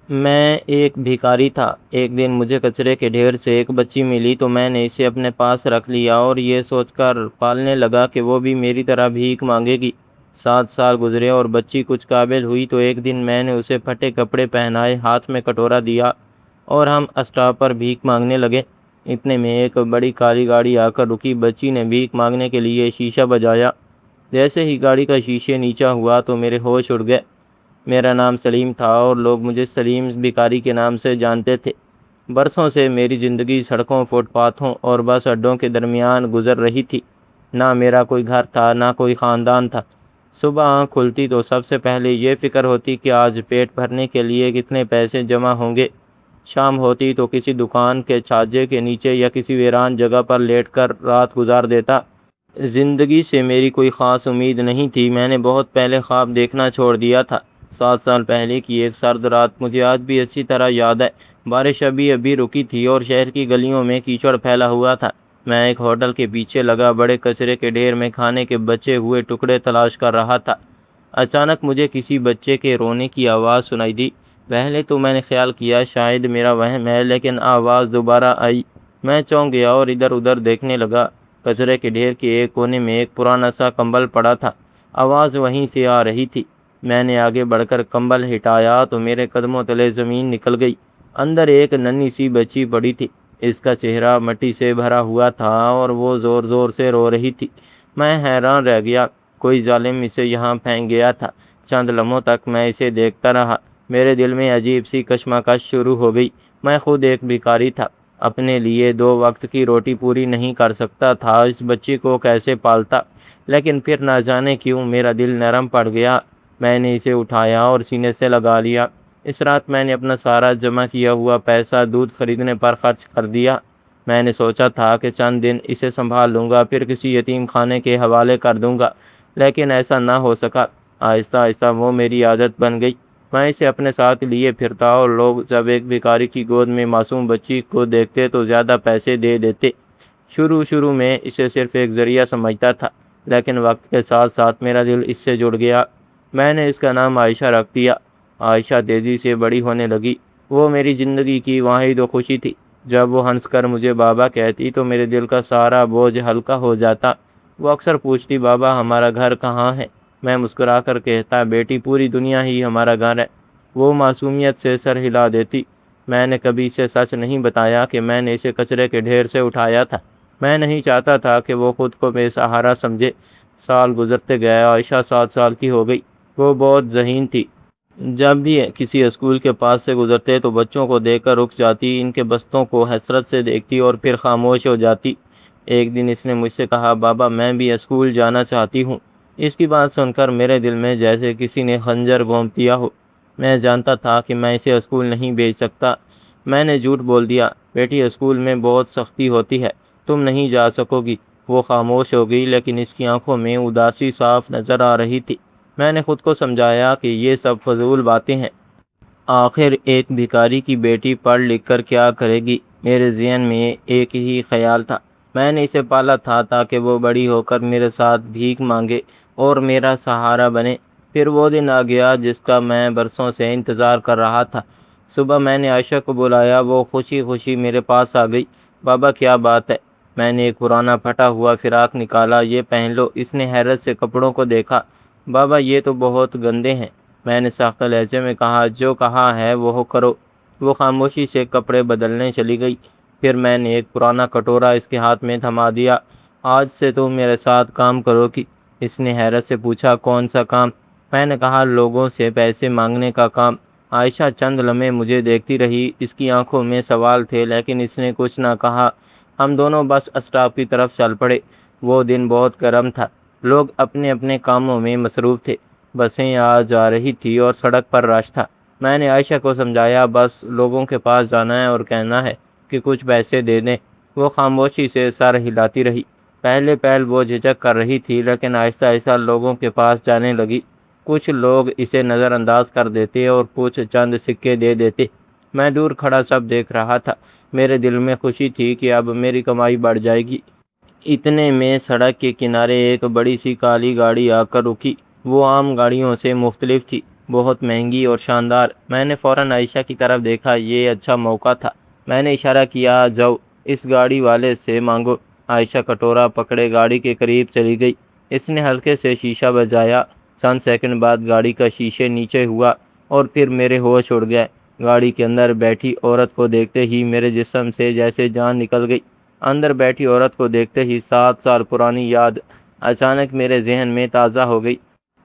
میں ایک بھکاری تھا۔ ایک دن مجھے کچرے کے ڈھیر سے ایک بچی ملی تو میں نے اسے اپنے پاس رکھ لیا اور یہ سوچ کر پالنے لگا کہ وہ بھی میری طرح بھیک مانگے گی۔ 7 سال گزرے اور بچی کچھ قابل ہوئی تو ایک دن میں نے اسے پھٹے کپڑے پہنائے، ہاتھ میں کٹورا دیا اور ہم اسٹاپ پر بھیک مانگنے لگے۔ اتنے میں ایک بڑی کالی گاڑی آ کر رکی۔ بچی نے بھیک مانگنے کے لیے شیشہ بجایا۔ جیسے ہی گاڑی کا شیشے نیچا ہوا تو میرے ہوش اڑ گئے۔ میرا نام سلیم تھا اور لوگ مجھے سلیم بھکاری کے نام سے جانتے تھے۔ برسوں سے میری زندگی سڑکوں، فٹ پاتھوں اور بس اڈوں کے درمیان گزر رہی تھی۔ نہ میرا کوئی گھر تھا، نہ کوئی خاندان تھا۔ صبح آنکھ کھلتی تو سب سے پہلے یہ فکر ہوتی کہ آج پیٹ بھرنے کے لیے کتنے پیسے جمع ہوں گے۔ شام ہوتی تو کسی دکان کے چھاجے کے نیچے یا کسی ویران جگہ پر لیٹ کر رات گزار دیتا۔ زندگی سے میری کوئی خاص امید نہیں تھی۔ میں نے بہت پہلے خواب دیکھنا چھوڑ دیا تھا۔ 7 سال پہلے کی ایک سرد رات مجھے آج بھی اچھی طرح یاد ہے۔ بارش ابھی رکی تھی اور شہر کی گلیوں میں کیچڑ پھیلا ہوا تھا۔ میں ایک ہوٹل کے پیچھے لگا بڑے کچرے کے ڈھیر میں کھانے کے بچے ہوئے ٹکڑے تلاش کر رہا تھا۔ اچانک مجھے کسی بچے کے رونے کی آواز سنائی دی۔ پہلے تو میں نے خیال کیا شاید میرا وہم ہے، لیکن آواز دوبارہ آئی۔ میں چونک گیا اور ادھر ادھر دیکھنے لگا۔ کچرے کے ڈھیر کے ایک کونے میں ایک پرانا سا کمبل پڑا تھا۔ آواز وہیں سے آ رہی تھی۔ میں نے آگے بڑھ کر کمبل ہٹایا تو میرے قدموں تلے زمین نکل گئی۔ اندر ایک ننھی سی بچی پڑی تھی۔ اس کا چہرہ مٹی سے بھرا ہوا تھا اور وہ زور زور سے رو رہی تھی۔ میں حیران رہ گیا۔ کوئی ظالم اسے یہاں پھینک گیا تھا۔ چند لمحوں تک میں اسے دیکھتا رہا۔ میرے دل میں عجیب سی کشمکش شروع ہو گئی۔ میں خود ایک بھکاری تھا۔ اپنے لیے 2 وقت کی روٹی پوری نہیں کر سکتا تھا۔ اس بچی کو کیسے پالتا؟ لیکن پھر نہ جانے کیوں میرا دل نرم پڑ گیا۔ میں نے اسے اٹھایا اور سینے سے لگا لیا۔ اس رات میں نے اپنا سارا جمع کیا ہوا پیسہ دودھ خریدنے پر خرچ کر دیا۔ میں نے سوچا تھا کہ چند دن اسے سنبھال لوں گا، پھر کسی یتیم خانے کے حوالے کر دوں گا، لیکن ایسا نہ ہو سکا۔ آہستہ آہستہ وہ میری عادت بن گئی۔ میں اسے اپنے ساتھ لیے پھرتا اور لوگ جب ایک بھکاری کی گود میں معصوم بچی کو دیکھتے تو زیادہ پیسے دے دیتے۔ شروع میں اسے صرف ایک ذریعہ سمجھتا تھا، لیکن وقت کے ساتھ ساتھ میرا دل اس سے جڑ گیا۔ میں نے اس کا نام عائشہ رکھ دیا۔ عائشہ تیزی سے بڑی ہونے لگی۔ وہ میری زندگی کی واحد و خوشی تھی۔ جب وہ ہنس کر مجھے بابا کہتی تو میرے دل کا سارا بوجھ ہلکا ہو جاتا۔ وہ اکثر پوچھتی بابا ہمارا گھر کہاں ہے؟ میں مسکرا کر کہتا بیٹی پوری دنیا ہی ہمارا گھر ہے۔ وہ معصومیت سے سر ہلا دیتی۔ میں نے کبھی اسے سچ نہیں بتایا کہ میں نے اسے کچرے کے ڈھیر سے اٹھایا تھا۔ میں نہیں چاہتا تھا کہ وہ خود کو بے سہارا سمجھے۔ سال گزرتے گئے۔ عائشہ 7 سال کی ہو گئی۔ وہ بہت ذہین تھی۔ جب بھی کسی اسکول کے پاس سے گزرتے تو بچوں کو دیکھ کر رک جاتی، ان کے بستوں کو حسرت سے دیکھتی اور پھر خاموش ہو جاتی۔ ایک دن اس نے مجھ سے کہا بابا میں بھی اسکول جانا چاہتی ہوں۔ اس کی بات سن کر میرے دل میں جیسے کسی نے خنجر گھونپ دیا ہو۔ میں جانتا تھا کہ میں اسے اسکول نہیں بھیج سکتا۔ میں نے جھوٹ بول دیا بیٹی اسکول میں بہت سختی ہوتی ہے، تم نہیں جا سکو گی۔ وہ خاموش ہو گئی، لیکن اس کی آنکھوں میں اداسی صاف نظر آ رہی تھی۔ میں نے خود کو سمجھایا کہ یہ سب فضول باتیں ہیں۔ آخر ایک بھکاری کی بیٹی پڑھ لکھ کر کیا کرے گی؟ میرے ذہن میں ایک ہی خیال تھا، میں نے اسے پالا تھا تاکہ وہ بڑی ہو کر میرے ساتھ بھیک مانگے اور میرا سہارا بنے۔ پھر وہ دن آ گیا جس کا میں برسوں سے انتظار کر رہا تھا۔ صبح میں نے عائشہ کو بلایا۔ وہ خوشی خوشی میرے پاس آ گئی۔ بابا کیا بات ہے؟ میں نے ایک پرانا پھٹا ہوا فراق نکالا۔ یہ پہن لو۔ اس نے حیرت سے کپڑوں کو دیکھا۔ بابا یہ تو بہت گندے ہیں۔ میں نے ساختہ لہجے میں کہا جو کہا ہے وہ کرو۔ وہ خاموشی سے کپڑے بدلنے چلی گئی۔ پھر میں نے ایک پرانا کٹورا اس کے ہاتھ میں تھما دیا۔ آج سے تم میرے ساتھ کام کرو گی۔ اس نے حیرت سے پوچھا کون سا کام؟ میں نے کہا لوگوں سے پیسے مانگنے کا کام۔ عائشہ چند لمحے مجھے دیکھتی رہی۔ اس کی آنکھوں میں سوال تھے، لیکن اس نے کچھ نہ کہا۔ ہم دونوں بس اسٹاپ کی طرف چل پڑے۔ وہ دن بہت گرم تھا۔ لوگ اپنے اپنے کاموں میں مصروف تھے۔ بسیں آ جا رہی تھی اور سڑک پر رش تھا۔ میں نے عائشہ کو سمجھایا بس لوگوں کے پاس جانا ہے اور کہنا ہے کہ کچھ پیسے دے دیں۔ وہ خاموشی سے سر ہلاتی رہی۔ پہلے وہ جھجک کر رہی تھی، لیکن آہستہ آہستہ لوگوں کے پاس جانے لگی۔ کچھ لوگ اسے نظر انداز کر دیتے اور کچھ چند سکے دے دیتے۔ میں دور کھڑا سب دیکھ رہا تھا۔ میرے دل میں خوشی تھی کہ اب میری کمائی بڑھ جائے گی۔ اتنے میں سڑک کے کنارے ایک بڑی سی کالی گاڑی آ کر رکی۔ وہ عام گاڑیوں سے مختلف تھی۔ بہت مہنگی اور شاندار۔ میں نے فوراً عائشہ کی طرف دیکھا، یہ اچھا موقع تھا۔ میں نے اشارہ کیا، جاؤ اس گاڑی والے سے مانگو۔ عائشہ کٹورا پکڑے گاڑی کے قریب چلی گئی۔ اس نے ہلکے سے شیشہ بجایا۔ چند سیکنڈ بعد گاڑی کا شیشے نیچے ہوا اور پھر میرے ہوش اڑ گئے۔ گاڑی کے اندر بیٹھی عورت کو دیکھتے ہی میرے جسم سے جیسے جان نکل گئی۔ اندر بیٹھی عورت کو دیکھتے ہی 7 سال پرانی یاد اچانک میرے ذہن میں تازہ ہو گئی۔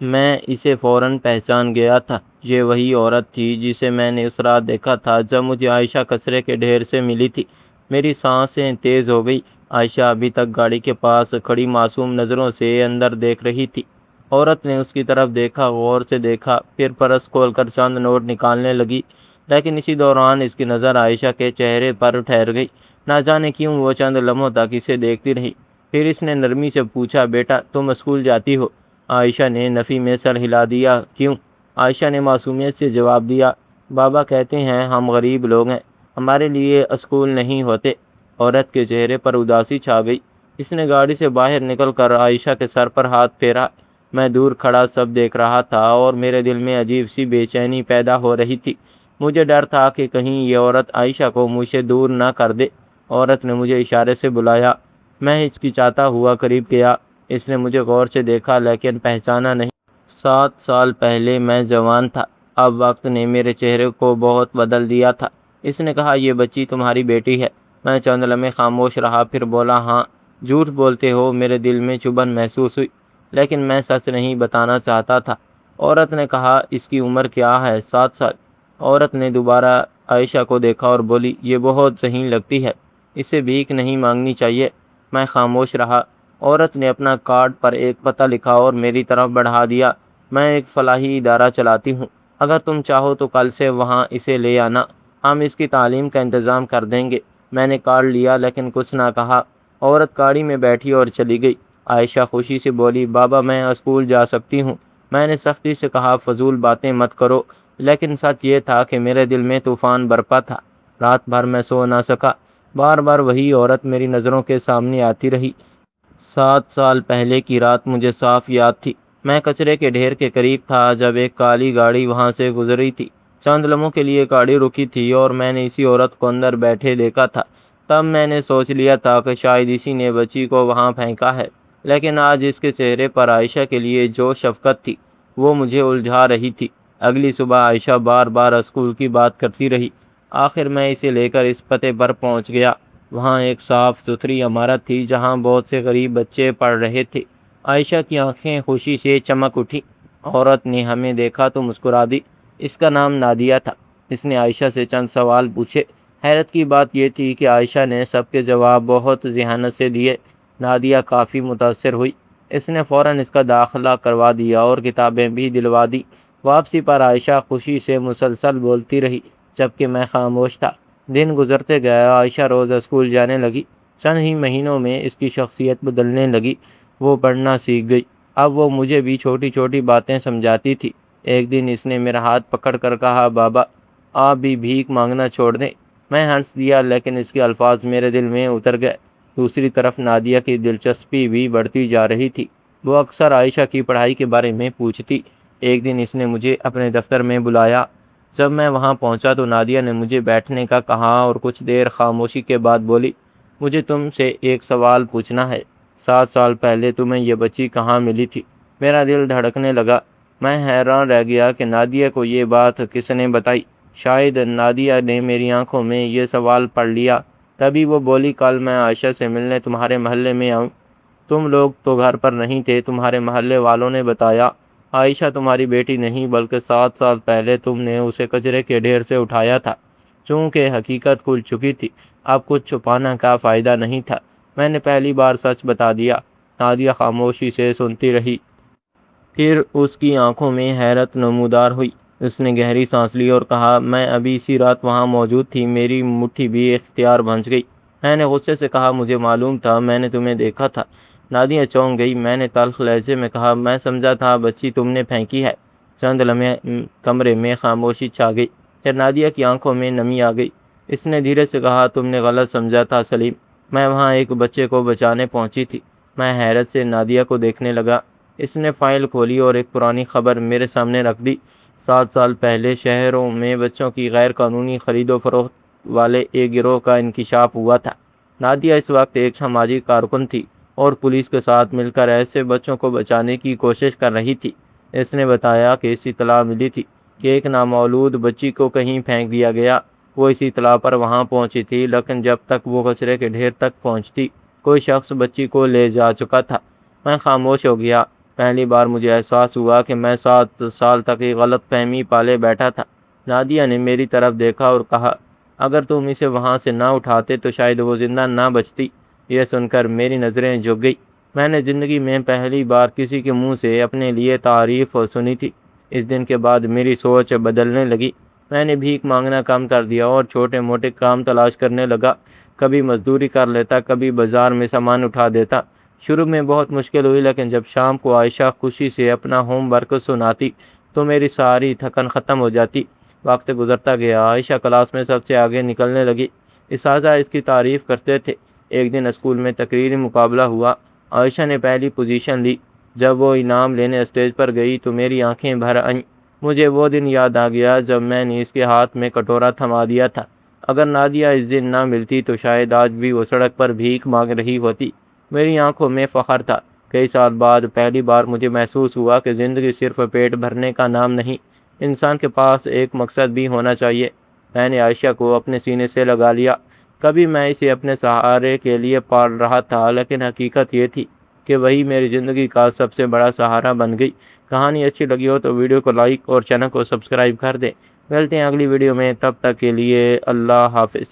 میں اسے فوراً پہچان گیا تھا۔ یہ وہی عورت تھی جسے میں نے اس رات دیکھا تھا جب مجھے عائشہ کچرے کے ڈھیر سے ملی تھی۔ میری سانسیں تیز ہو گئی۔ عائشہ ابھی تک گاڑی کے پاس کھڑی معصوم نظروں سے اندر دیکھ رہی تھی۔ عورت نے اس کی طرف دیکھا، غور سے دیکھا، پھر پرس کھول کر چند نوٹ نکالنے لگی، لیکن اسی دوران اس کی نظر عائشہ کے چہرے پر ٹھہر گئی۔ نہ جانے کیوں وہ چند لمحوں تک اسے دیکھتی رہی۔ پھر اس نے نرمی سے پوچھا، بیٹا تم اسکول جاتی ہو؟ عائشہ نے نفی میں سر ہلا دیا۔ کیوں؟ عائشہ نے معصومیت سے جواب دیا، بابا کہتے ہیں ہم غریب لوگ ہیں، ہمارے لیے اسکول نہیں ہوتے۔ عورت کے چہرے پر اداسی چھا گئی۔ اس نے گاڑی سے باہر نکل کر عائشہ کے سر پر ہاتھ پھیرا۔ میں دور کھڑا سب دیکھ رہا تھا اور میرے دل میں عجیب سی بے چینی پیدا ہو رہی تھی۔ مجھے ڈر تھا کہ کہیں یہ عورت عائشہ کو مجھ سے دور نہ کر دے۔ عورت نے مجھے اشارے سے بلایا۔ میں ہچکچاتا ہوا قریب گیا۔ اس نے مجھے غور سے دیکھا لیکن پہچانا نہیں۔ 7 سال پہلے میں جوان تھا، اب وقت نے میرے چہرے کو بہت بدل دیا تھا۔ اس نے کہا، یہ بچی تمہاری بیٹی ہے؟ میں چند لمحے خاموش رہا، پھر بولا، ہاں۔ جھوٹ بولتے ہو؟ میرے دل میں چبھن محسوس ہوئی، لیکن میں سچ نہیں بتانا چاہتا تھا۔ عورت نے کہا، اس کی عمر کیا ہے؟ 7 سال۔ عورت نے دوبارہ عائشہ کو دیکھا اور بولی، یہ بہت ذہین لگتی ہے، اسے بھیک نہیں مانگنی چاہیے۔ میں خاموش رہا۔ عورت نے اپنا کارڈ پر ایک پتہ لکھا اور میری طرف بڑھا دیا۔ میں ایک فلاحی ادارہ چلاتی ہوں، اگر تم چاہو تو کل سے وہاں اسے لے آنا، ہم اس کی تعلیم کا انتظام کر دیں گے۔ میں نے کارڈ لیا لیکن کچھ نہ کہا۔ عورت گاڑی میں بیٹھی اور چلی گئی۔ عائشہ خوشی سے بولی، بابا میں اسکول جا سکتی ہوں؟ میں نے سختی سے کہا، فضول باتیں مت کرو، لیکن سچ یہ تھا کہ میرے دل میں طوفان برپا تھا۔ رات بھر میں سو نہ سکا، بار بار وہی عورت میری نظروں کے سامنے آتی رہی۔ 7 سال پہلے کی رات مجھے صاف یاد تھی۔ میں کچرے کے ڈھیر کے قریب تھا جب ایک کالی گاڑی وہاں سے گزری تھی۔ چند لمحوں کے لیے گاڑی رکی تھی اور میں نے اسی عورت کو اندر بیٹھے دیکھا تھا۔ تب میں نے سوچ لیا تھا کہ شاید اسی نے بچی کو وہاں پھینکا ہے، لیکن آج اس کے چہرے پر عائشہ کے لیے جو شفقت تھی وہ مجھے الجھا رہی تھی۔ اگلی صبح عائشہ بار بار اسکول کی بات کرتی رہی۔ آخر میں اسے لے کر اس پتے پر پہنچ گیا۔ وہاں ایک صاف ستھری عمارت تھی جہاں بہت سے غریب بچے پڑھ رہے تھے۔ عائشہ کی آنکھیں خوشی سے چمک اٹھیں۔ عورت نے ہمیں دیکھا تو مسکرا دی۔ اس کا نام نادیہ تھا۔ اس نے عائشہ سے چند سوال پوچھے۔ حیرت کی بات یہ تھی کہ عائشہ نے سب کے جواب بہت ذہانت سے دیے۔ نادیہ کافی متاثر ہوئی۔ اس نے فوراً اس کا داخلہ کروا دیا اور کتابیں بھی دلوا دی۔ واپسی پر عائشہ خوشی سے مسلسل بولتی رہی جبکہ میں خاموش تھا۔ دن گزرتے گئے، عائشہ روز اسکول جانے لگی۔ چند ہی مہینوں میں اس کی شخصیت بدلنے لگی۔ وہ پڑھنا سیکھ گئی۔ اب وہ مجھے بھی چھوٹی چھوٹی باتیں سمجھاتی تھی۔ ایک دن اس نے میرا ہاتھ پکڑ کر کہا، بابا آپ بھی بھیک مانگنا چھوڑ دیں۔ میں ہنس دیا لیکن اس کے الفاظ میرے دل میں اتر گئے۔ دوسری طرف نادیہ کی دلچسپی بھی بڑھتی جا رہی تھی۔ وہ اکثر عائشہ کی پڑھائی کے بارے میں پوچھتی۔ ایک دن اس نے مجھے اپنے دفتر میں بلایا۔ جب میں وہاں پہنچا تو نادیہ نے مجھے بیٹھنے کا کہا اور کچھ دیر خاموشی کے بعد بولی، مجھے تم سے ایک سوال پوچھنا ہے۔ 7 سال پہلے تمہیں یہ بچی کہاں ملی تھی؟ میرا دل دھڑکنے لگا۔ میں حیران رہ گیا کہ نادیہ کو یہ بات کس نے بتائی۔ شاید نادیہ نے میری آنکھوں میں یہ سوال پڑھ لیا۔ تبھی وہ بولی، کل میں عائشہ سے ملنے تمہارے محلے میں آؤں۔ تم لوگ تو گھر پر نہیں تھے، تمہارے محلے والوں نے بتایا عائشہ تمہاری بیٹی نہیں بلکہ 7 سال پہلے تم نے اسے کچرے کے ڈھیر سے اٹھایا تھا۔ چونکہ حقیقت کھل چکی تھی، اب کچھ چھپانا کا فائدہ نہیں تھا۔ میں نے پہلی بار سچ بتا دیا۔ نادیہ خاموشی سے سنتی رہی، پھر اس کی آنکھوں میں حیرت نمودار ہوئی۔ اس نے گہری سانس لی اور کہا، میں ابھی اسی رات وہاں موجود تھی، میری مٹھی بھی اختیار بھنج گئی۔ میں نے غصے سے کہا، مجھے معلوم تھا، میں نے تمہیں دیکھا تھا۔ نادیہ چونک گئی۔ میں نے تلخ لہجے میں کہا، میں سمجھا تھا بچی تم نے پھینکی ہے۔ چند لمحے کمرے میں خاموشی چھا گئی، پھر نادیہ کی آنکھوں میں نمی آ گئی۔ اس نے دھیرے سے کہا، تم نے غلط سمجھا تھا سلیم، میں وہاں ایک بچے کو بچانے پہنچی تھی۔ میں حیرت سے نادیہ کو دیکھنے لگا۔ اس نے فائل کھولی اور ایک پرانی خبر میرے سامنے رکھ دی۔ 7 سال پہلے شہروں میں بچوں کی غیر قانونی خرید و فروخت والے ایک گروہ کا انکشاف ہوا تھا۔ نادیہ اس وقت ایک سماجی کارکن تھی اور پولیس کے ساتھ مل کر ایسے بچوں کو بچانے کی کوشش کر رہی تھی۔ اس نے بتایا کہ اس اطلاع ملی تھی کہ ایک نامولود بچی کو کہیں پھینک دیا گیا۔ وہ اس اطلاع پر وہاں پہنچی تھی، لیکن جب تک وہ کچرے کے ڈھیر تک پہنچتی کوئی شخص بچی کو لے جا چکا تھا۔ میں خاموش ہو گیا۔ پہلی بار مجھے احساس ہوا کہ میں 7 سال تک ایک غلط فہمی پالے بیٹھا تھا۔ نادیہ نے میری طرف دیکھا اور کہا، اگر تم اسے وہاں سے نہ اٹھاتے تو شاید وہ زندہ نہ بچتی۔ یہ سن کر میری نظریں جھک گئی۔ میں نے زندگی میں پہلی بار کسی کے منہ سے اپنے لیے تعریف سنی تھی۔ اس دن کے بعد میری سوچ بدلنے لگی۔ میں نے بھیک مانگنا کم کر دیا اور چھوٹے موٹے کام تلاش کرنے لگا۔ کبھی مزدوری کر لیتا، کبھی بازار میں سامان اٹھا دیتا۔ شروع میں بہت مشکل ہوئی، لیکن جب شام کو عائشہ خوشی سے اپنا ہوم ورک سناتی تو میری ساری تھکن ختم ہو جاتی۔ وقت گزرتا گیا، عائشہ کلاس میں سب سے آگے نکلنے لگی۔ اساتذہ اس کی تعریف کرتے تھے۔ ایک دن اسکول میں تقریری مقابلہ ہوا۔ عائشہ نے پہلی پوزیشن لی۔ جب وہ انعام لینے اسٹیج پر گئی تو میری آنکھیں بھر آئیں۔ مجھے وہ دن یاد آ گیا جب میں نے اس کے ہاتھ میں کٹورا تھما دیا تھا۔ اگر نادیہ اس دن نہ ملتی تو شاید آج بھی وہ سڑک پر بھیک مانگ رہی ہوتی۔ میری آنکھوں میں فخر تھا۔ کئی سال بعد پہلی بار مجھے محسوس ہوا کہ زندگی صرف پیٹ بھرنے کا نام نہیں، انسان کے پاس ایک مقصد بھی ہونا چاہیے۔ میں نے عائشہ کو اپنے سینے سے لگا لیا۔ کبھی میں اسے اپنے سہارے کے لیے پال رہا تھا، لیکن حقیقت یہ تھی کہ وہی میری زندگی کا سب سے بڑا سہارا بن گئی۔ کہانی اچھی لگی ہو تو ویڈیو کو لائک اور چینل کو سبسکرائب کر دیں۔ ملتے ہیں اگلی ویڈیو میں، تب تک کے لیے اللہ حافظ۔